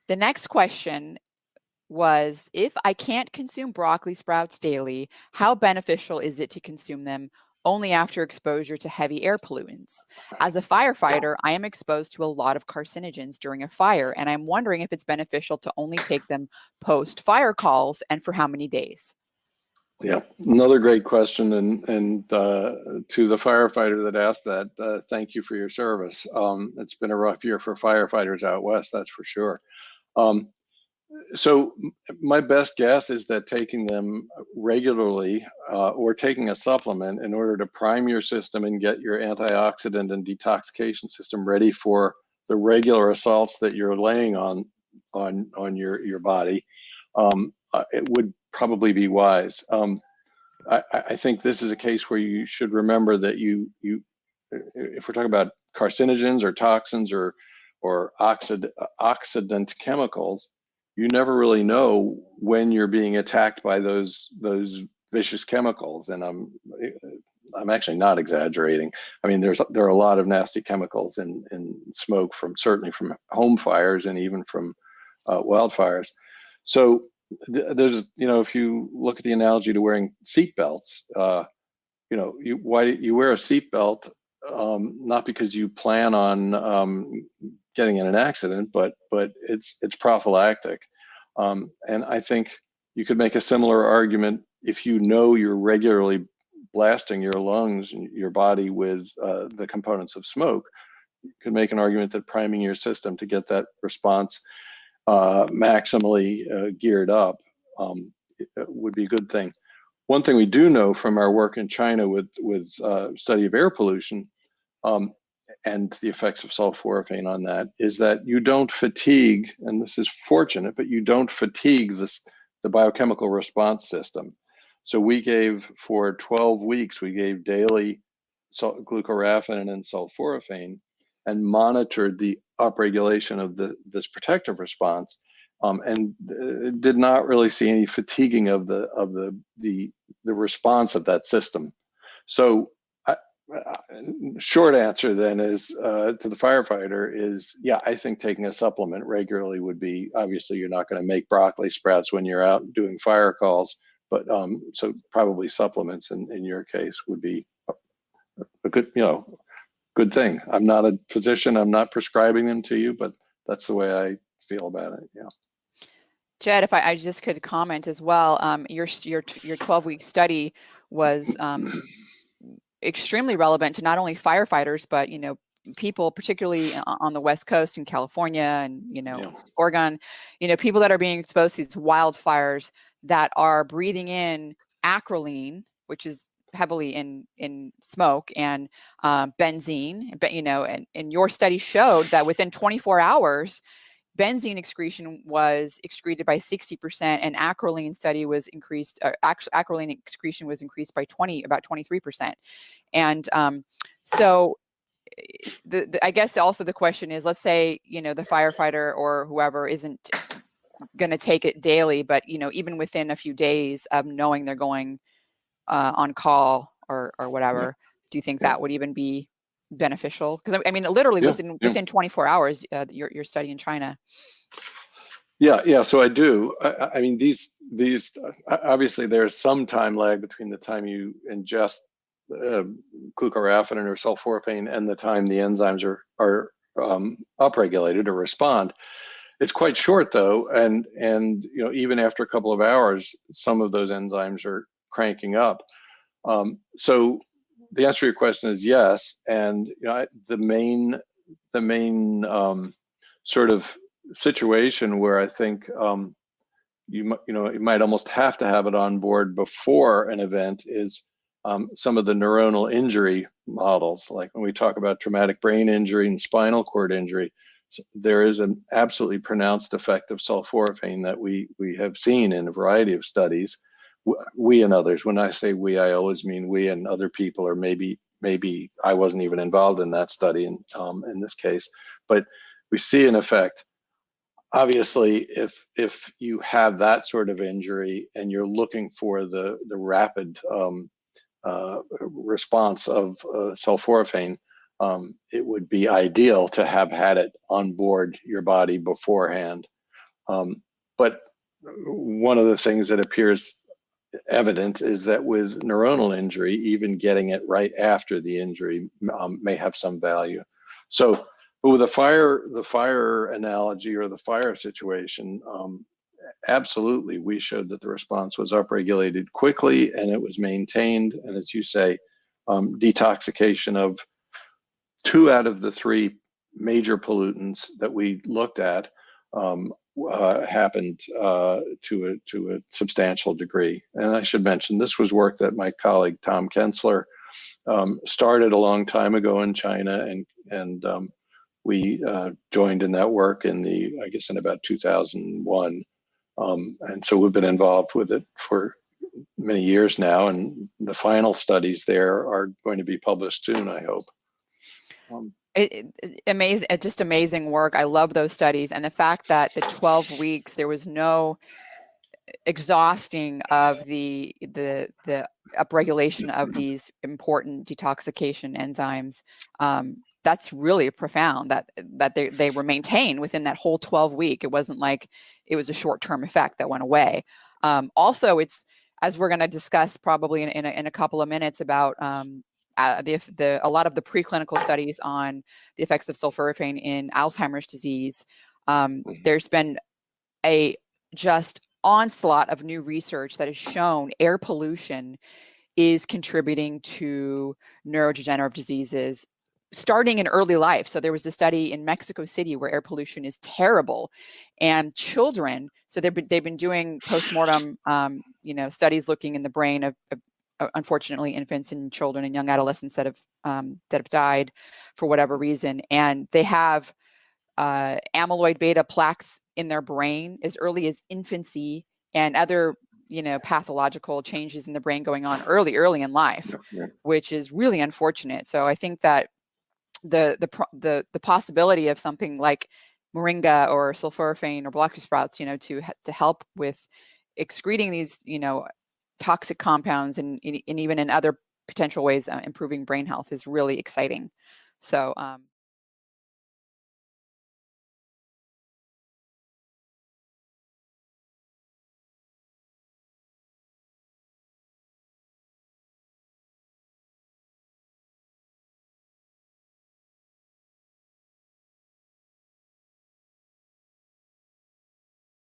The next question was, if I can't consume broccoli sprouts daily, how beneficial is it to consume them only after exposure to heavy air pollutants? As a firefighter, I am exposed to a lot of carcinogens during a fire, and I'm wondering if it's beneficial to only take them post-fire calls and for how many days? Yeah, another great question, and to the firefighter that asked that, thank you for your service. It's been a rough year for firefighters out west, that's for sure. So my best guess is that taking them regularly or taking a supplement in order to prime your system and get your antioxidant and detoxification system ready for the regular assaults that you're laying on your body, it would probably be wise. I think this is a case where you should remember that if we're talking about carcinogens or toxins or oxidant chemicals, you never really know when you're being attacked by those vicious chemicals. And I'm actually not exaggerating. I mean, there are a lot of nasty chemicals in smoke, certainly from home fires and even from wildfires. So there's, if you look at the analogy to wearing seat belts, why you wear a seat belt, not because you plan on getting in an accident, but it's prophylactic. And I think you could make a similar argument if you know you're regularly blasting your lungs and your body with the components of smoke. You could make an argument that priming your system to get that response maximally geared up would be a good thing. One thing we do know from our work in China with study of air pollution and the effects of sulforaphane on that is that you don't fatigue, and this is fortunate, but you don't fatigue the biochemical response system. So we gave, for 12 weeks, we gave daily glucoraphanin and sulforaphane and monitored the upregulation of this protective response, and did not really see any fatiguing of the response of that system. So short answer then is to the firefighter is, yeah, I think taking a supplement regularly would be, obviously you're not going to make broccoli sprouts when you're out doing fire calls, but so probably supplements in your case would be a good, good thing. I'm not a physician, I'm not prescribing them to you, but that's the way I feel about it. Yeah. Jed, if I just could comment as well, your 12-week study was extremely relevant to not only firefighters, but people, particularly on the West Coast in California and Oregon, people that are being exposed to these wildfires that are breathing in acrolein, which is heavily in smoke, and benzene. But and your study showed that within 24 hours. Benzene excretion was excreted by 60%, and acrolein study was increased. Acrolein excretion was increased by about 23%. And so, I guess also the question is, let's say the firefighter or whoever isn't going to take it daily, but even within a few days of knowing they're going on call or whatever, do you think that would even be beneficial? Because I mean, it literally was within 24 hours. Your study in China. Yeah. So I do. I mean, these obviously there's some time lag between the time you ingest glucoraphanin or sulforaphane and the time the enzymes are upregulated or respond. It's quite short though, and even after a couple of hours, some of those enzymes are cranking up. So the answer to your question is yes, and the main sort of situation where I think you might almost have to have it on board before an event is some of the neuronal injury models. Like when we talk about traumatic brain injury and spinal cord injury, there is an absolutely pronounced effect of sulforaphane that we have seen in a variety of studies. We and others. When I say we, I always mean we and other people, or maybe I wasn't even involved in that study in this case, but we see an effect. Obviously, if you have that sort of injury and you're looking for the rapid response of sulforaphane, it would be ideal to have had it on board your body beforehand. But one of the things that appears evident is that with neuronal injury, even getting it right after the injury may have some value. So, but with the fire analogy or the fire situation, absolutely, we showed that the response was upregulated quickly and it was maintained. And as you say, detoxification of 2 out of the 3 major pollutants that we looked at happened to a substantial degree. And I should mention, this was work that my colleague Tom Kensler started a long time ago in China, and we joined in that work I guess in about 2001. And so we've been involved with it for many years now, and the final studies there are going to be published soon, I hope. Amazing, just amazing work. I love those studies, and the fact that the 12 weeks there was no exhausting of the upregulation of these important detoxification enzymes. That's really profound. That they were maintained within that whole 12-week. It wasn't like it was a short-term effect that went away. Also, it's, as we're going to discuss probably in a couple of minutes about a lot of the preclinical studies on the effects of sulforaphane in Alzheimer's disease. There's been a just onslaught of new research that has shown air pollution is contributing to neurodegenerative diseases starting in early life. So there was a study in Mexico City where air pollution is terrible, and children, so they've been doing postmortem studies looking in the brain of unfortunately infants and children and young adolescents that have died for whatever reason, and they have amyloid beta plaques in their brain as early as infancy, and other pathological changes in the brain going on early in life, which is really unfortunate. So I think that the possibility of something like moringa or sulforaphane or black sprouts, to help with excreting these, toxic compounds and even in other potential ways improving brain health is really exciting. So